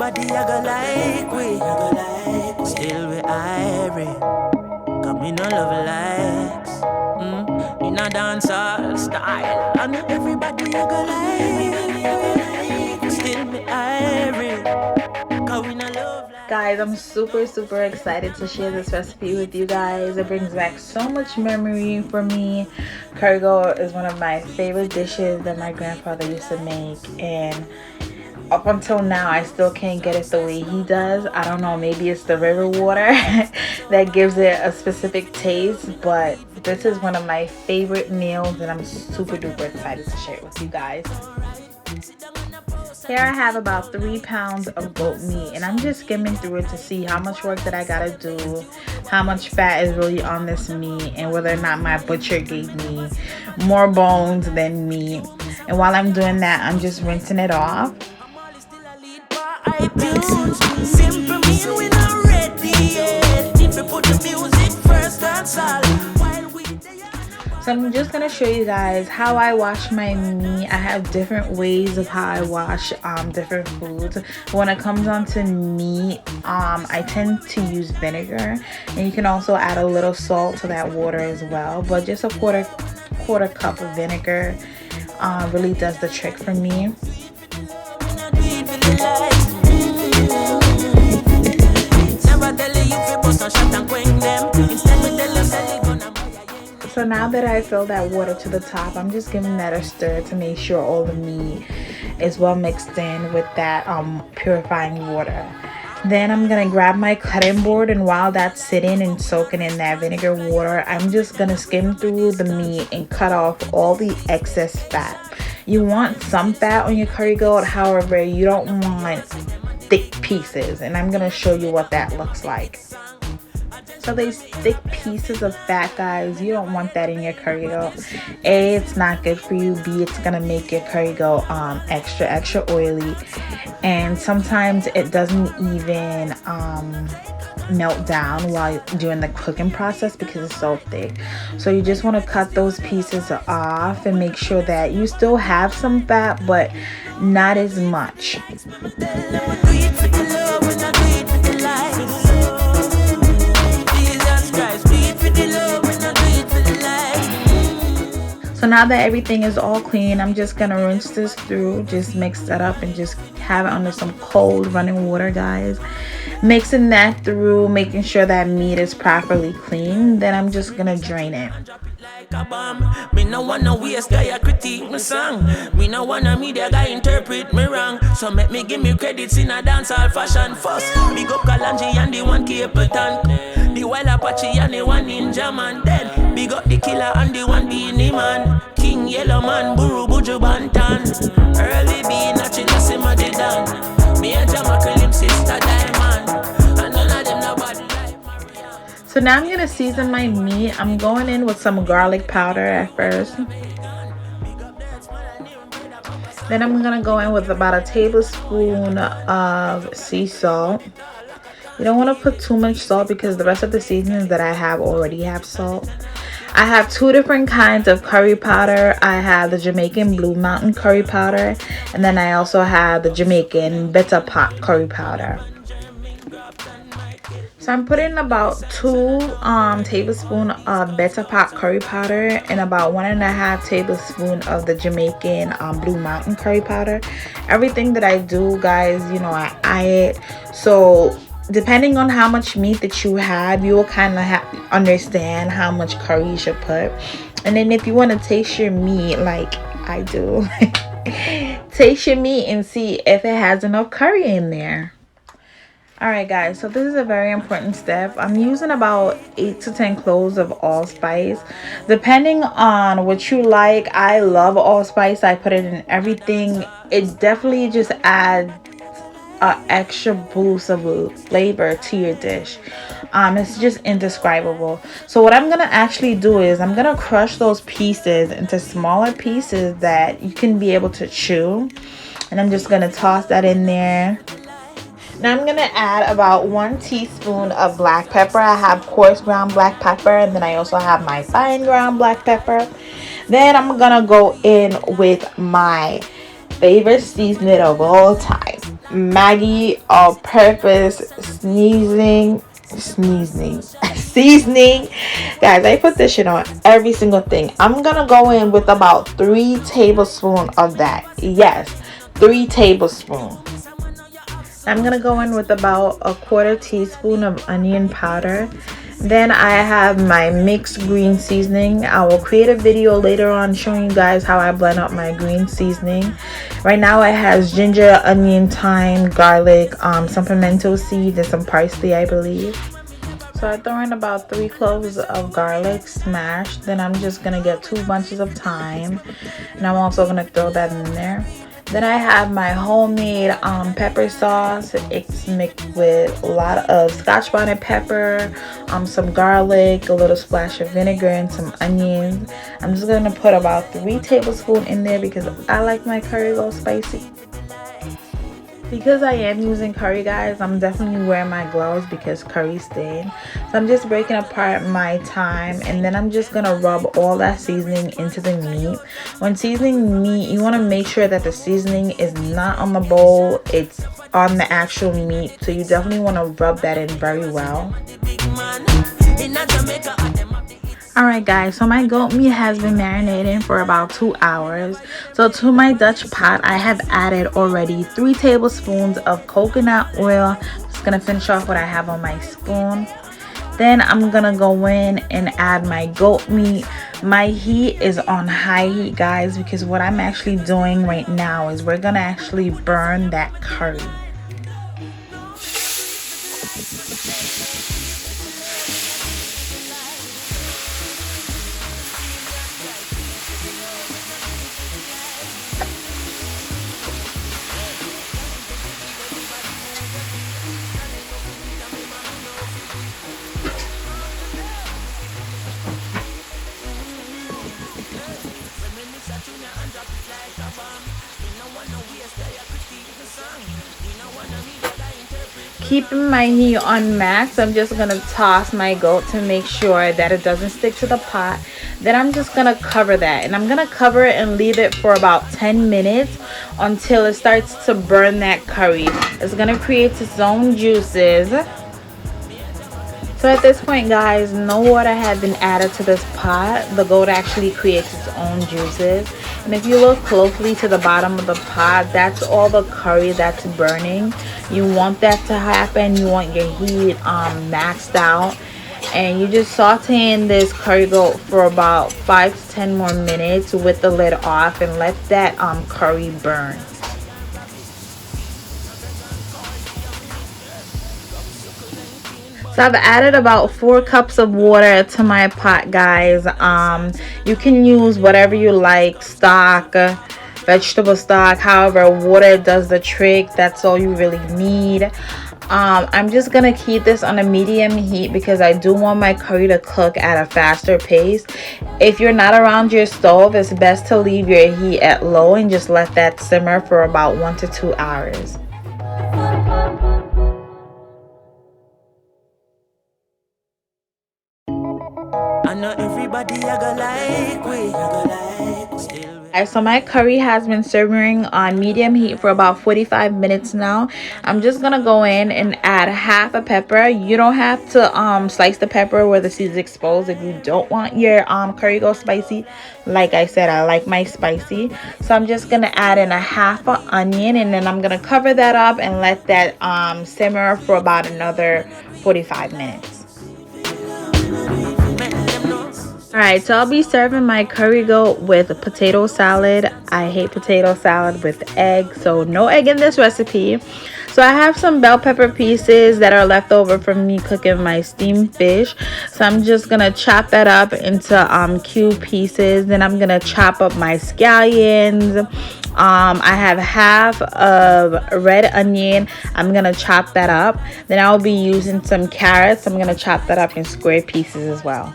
everybody I go like we. Still we irie. Cause me no love likes. In a dancehall style. And everybody I go like. Still me irie. Cause we no love likes. Guys, I'm super excited to share this recipe with you guys. It brings back so much memory for me. Curry goat is one of my favorite dishes that my grandfather used to make, and up until now I still can't get it the way he does. I don't know, maybe it's the river water that gives it a specific taste, but this is one of my favorite meals and I'm super duper excited to share it with you guys. Here I have about 3 pounds of goat meat, and I'm just skimming through it to see how much work that I gotta do, how much fat is really on this meat, and whether or not my butcher gave me more bones than meat. And while I'm doing that, I'm just rinsing it off. So I'm just gonna show you guys how I wash my meat. I have different ways of how I wash different foods. When it comes on to meat, I tend to use vinegar, and you can also add a little salt to that water as well, but just a quarter cup of vinegar really does the trick for me. So now that I fill that water to the top, I'm just giving that a stir to make sure all the meat is well mixed in with that purifying water. Then I'm gonna grab my cutting board, and while that's sitting and soaking in that vinegar water, I'm just gonna skim through the meat and cut off all the excess fat. You want some fat on your curry goat, however, you don't want thick pieces, and I'm gonna show you what that looks like. So these thick pieces of fat, guys, you don't want that in your curry goat. A, it's not good for you. B, it's gonna make your curry goat extra oily, and sometimes it doesn't even melt down while doing the cooking process because it's so thick. So you just want to cut those pieces off and make sure that you still have some fat, but not as much. So now that everything is all clean, I'm just gonna rinse this through, just mix that up and just have it under some cold running water, guys. Mixing that through, making sure that meat is properly clean. Then I'm just gonna drain it. Me no wanna waste guy critique me song. Me no wanna media guy interpret me wrong. So make me give me credits in a dancehall fashion first. Big up Kalanji and the one Capleton, the Wild Apache and the one Ninja Man. Then big up the Killer and the one Beanie Man, King Yellow Man, Buru Buju Bantan, Early B Nachina Simadi Dan, me and Jamaican sister Diamond, and none of them nobody like Maria. So now I'm gonna season my meat. I'm going in with some garlic powder at first. Then I'm gonna go in with about a tablespoon of sea salt. You don't want to put too much salt because the rest of the seasonings that I have already have salt. I have 2 different kinds of curry powder. I have the Jamaican Blue Mountain curry powder, and then I also have the Jamaican Better Pot curry powder. So I'm putting about 2 tablespoons of Better Pot curry powder and about 1.5 tablespoons of the Jamaican Blue Mountain curry powder. Everything that I do, guys, you know, I eye it. So depending on how much meat that you have, you will kind of understand how much curry you should put. And then if you want to taste your meat like I do, taste your meat and see if it has enough curry in there. Alright guys, so this is a very important step. I'm using about 8 to 10 cloves of allspice. Depending on what you like, I love allspice. I put it in everything. It definitely just adds an extra boost of flavor to your dish. It's just indescribable. So what I'm gonna actually do is I'm gonna crush those pieces into smaller pieces that you can be able to chew, and I'm just gonna toss that in there. Now I'm gonna add about 1 teaspoon of black pepper. I have coarse ground black pepper, and then I also have my fine ground black pepper. Then I'm gonna go in with my favorite seasoning of all time, Maggi all-purpose seasoning. Guys, I put this shit on every single thing. I'm gonna go in with about 3 tablespoons of that. Yes, 3 tablespoons. I'm gonna go in with about a 1/4 teaspoon of onion powder. Then I have my mixed green seasoning. I will create a video later on showing you guys how I blend up my green seasoning. Right now it has ginger, onion, thyme, garlic, some pimento seeds, and some parsley, I believe. So I throw in about 3 cloves of garlic smashed. Then I'm just gonna get 2 bunches of thyme, and I'm also gonna throw that in there. Then I have my homemade pepper sauce. It's mixed with a lot of Scotch bonnet pepper, some garlic, a little splash of vinegar, and some onions. I'm just gonna put about 3 tablespoons in there because I like my curry a little spicy. Because I am using curry, guys, I'm definitely wearing my gloves because curry stain. So I'm just breaking apart my thyme, and then I'm just gonna rub all that seasoning into the meat. When seasoning meat, you want to make sure that the seasoning is not on the bowl, it's on the actual meat. So you definitely want to rub that in very well. Alright guys, so my goat meat has been marinating for about 2 hours. So to my Dutch pot, I have added already 3 tablespoons of coconut oil. Just gonna finish off what I have on my spoon. Then I'm gonna go in and add my goat meat. My heat is on high heat, guys, because what I'm actually doing right now is we're gonna actually burn that curry. Keeping my heat on max, I'm just gonna toss my goat to make sure that it doesn't stick to the pot. Then I'm just gonna cover that, and I'm gonna cover it and leave it for about 10 minutes until it starts to burn that curry. It's gonna create its own juices. So at this point, guys, no water had been added to this pot. The goat actually creates its own juices. And if you look closely to the bottom of the pot, that's all the curry that's burning. You want that to happen. You want your heat maxed out. And you just saute in this curry goat for about 5 to 10 more minutes with the lid off, and let that curry burn. So I've added about 4 cups of water to my pot, guys. You can use whatever you like, stock, vegetable stock, however, water does the trick. That's all you really need. I'm just gonna keep this on a medium heat because I do want my curry to cook at a faster pace. If you're not around your stove, it's best to leave your heat at low and just let that simmer for about 1 to 2 hours. I know everybody I go like we still. So my curry has been simmering on medium heat for about 45 minutes now. I'm just gonna go in and add half a pepper. You don't have to slice the pepper where the seed is exposed if you don't want your curry go spicy. Like I said, I like my spicy. So I'm just gonna add in a half an onion, and then I'm gonna cover that up and let that simmer for about another 45 minutes. Alright, so I'll be serving my curry goat with a potato salad. I hate potato salad with egg, so no egg in this recipe. So I have some bell pepper pieces that are left over from me cooking my steamed fish. So I'm just going to chop that up into cube pieces. Then I'm going to chop up my scallions. I have half of red onion. I'm going to chop that up. Then I'll be using some carrots. I'm going to chop that up in square pieces as well.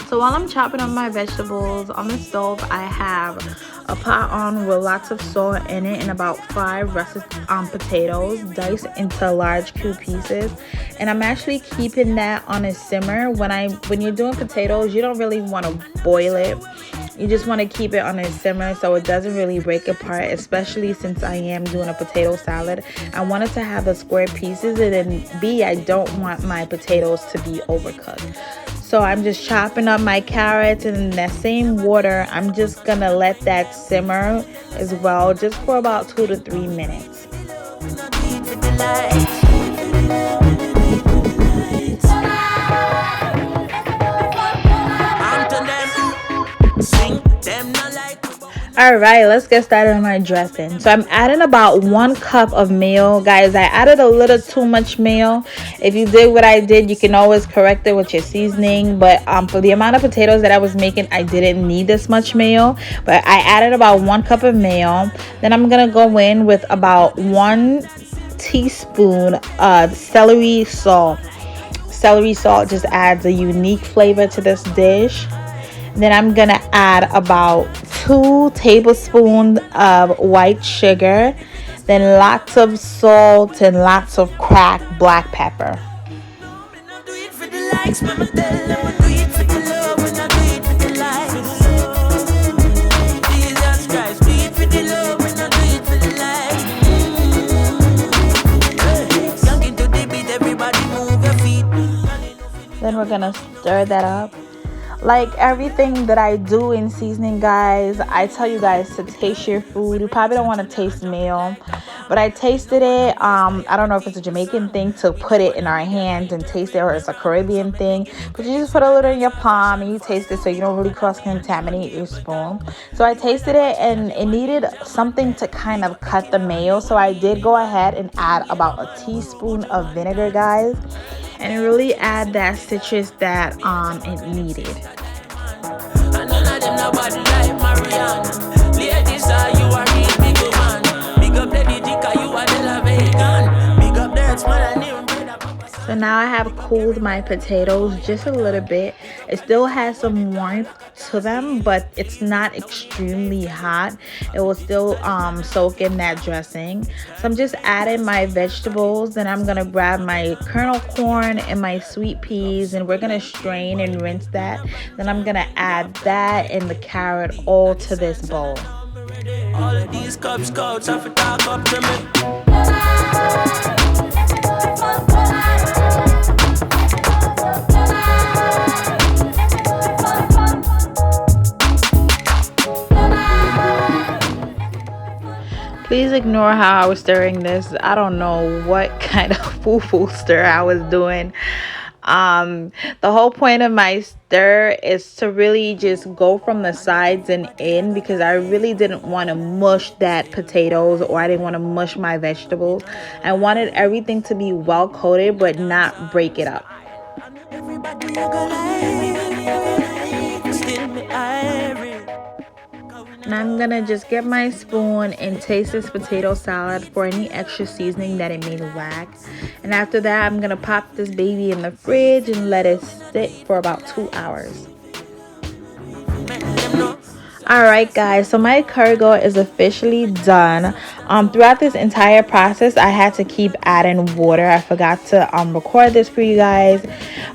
So while I'm chopping up my vegetables on the stove, I have a pot on with lots of salt in it and about 5 russet potatoes diced into large cube pieces. And I'm actually keeping that on a simmer. When you're doing potatoes, you don't really want to boil it. You just want to keep it on a simmer so it doesn't really break apart, especially since I am doing a potato salad. I want it to have the square pieces, and then B, I don't want my potatoes to be overcooked. So I'm just chopping up my carrots, and in that same water, I'm just going to let that simmer as well, just for about 2 to 3 minutes. Alright, let's get started on my dressing. So I'm adding about 1 cup of mayo. Guys, I added a little too much mayo. If you did what I did, you can always correct it with your seasoning. But for the amount of potatoes that I was making, I didn't need this much mayo. But I added about 1 cup of mayo. Then I'm going to go in with about 1 teaspoon of celery salt. Celery salt just adds a unique flavor to this dish. Then I'm going to add about 2 tablespoons of white sugar. Then lots of salt and lots of cracked black pepper. Then we're going to stir that up. Like everything that I do in seasoning, guys, I tell you guys to taste your food. You probably don't want to taste mayo, but I tasted it. I don't know if it's a Jamaican thing to put it in our hands and taste it, or it's a Caribbean thing, but you just put a little in your palm and you taste it so you don't really cross-contaminate your spoon. So I tasted it and it needed something to kind of cut the mayo, so I did go ahead and add about a teaspoon of vinegar, guys, and it really add that citrus that it needed. So now I have cooled my potatoes just a little bit. It still has some warmth to them, but it's not extremely hot. It will still soak in that dressing. So I'm just adding my vegetables. Then I'm gonna grab my kernel corn and my sweet peas, and we're gonna strain and rinse that. Then I'm gonna add that and the carrot all to this bowl. All of these Cub Scouts have to talk up to me. Please ignore how I was stirring this. I don't know what kind of foo-foo stir I was doing. The whole point of my stir is to really just go from the sides and in, because I really didn't want to mush that potatoes, or I didn't want to mush my vegetables. I wanted everything to be well coated but not break it up. And I'm gonna just get my spoon and taste this potato salad for any extra seasoning that it may lack. And after that, I'm gonna pop this baby in the fridge and let it sit for about 2 hours. Alright guys, so my curry goat is officially done. Throughout this entire process, I had to keep adding water. I forgot to record this for you guys,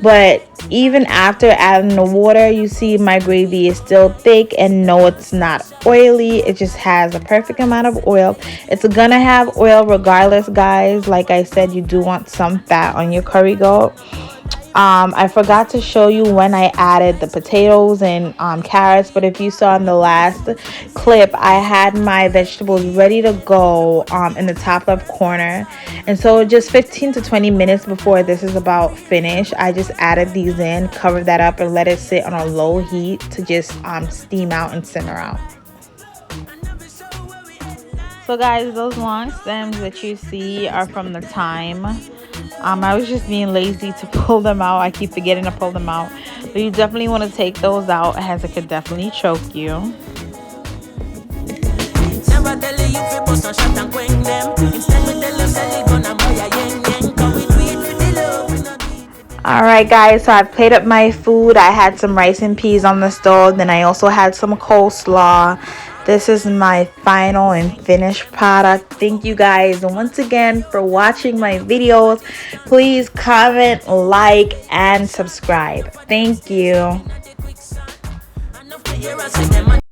but even after adding the water, you see my gravy is still thick, and no, it's not oily. It just has a perfect amount of oil. It's gonna have oil regardless, guys. Like I said, you do want some fat on your curry goat. I forgot to show you when I added the potatoes and carrots, but if you saw in the last clip, I had my vegetables ready to go in the top left corner. And so just 15 to 20 minutes before this is about finished, I just added these in, covered that up, and let it sit on a low heat to just steam out and simmer out. So guys, those long stems that you see are from the thyme. I was just being lazy to pull them out. I keep forgetting to pull them out. But you definitely want to take those out, as it could definitely choke you. Alright guys, so I plated up my food. I had some rice and peas on the stove. Then I also had some coleslaw. This is my final and finished product. Thank you guys once again for watching my videos. Please comment, like, and subscribe. Thank you. hear I say them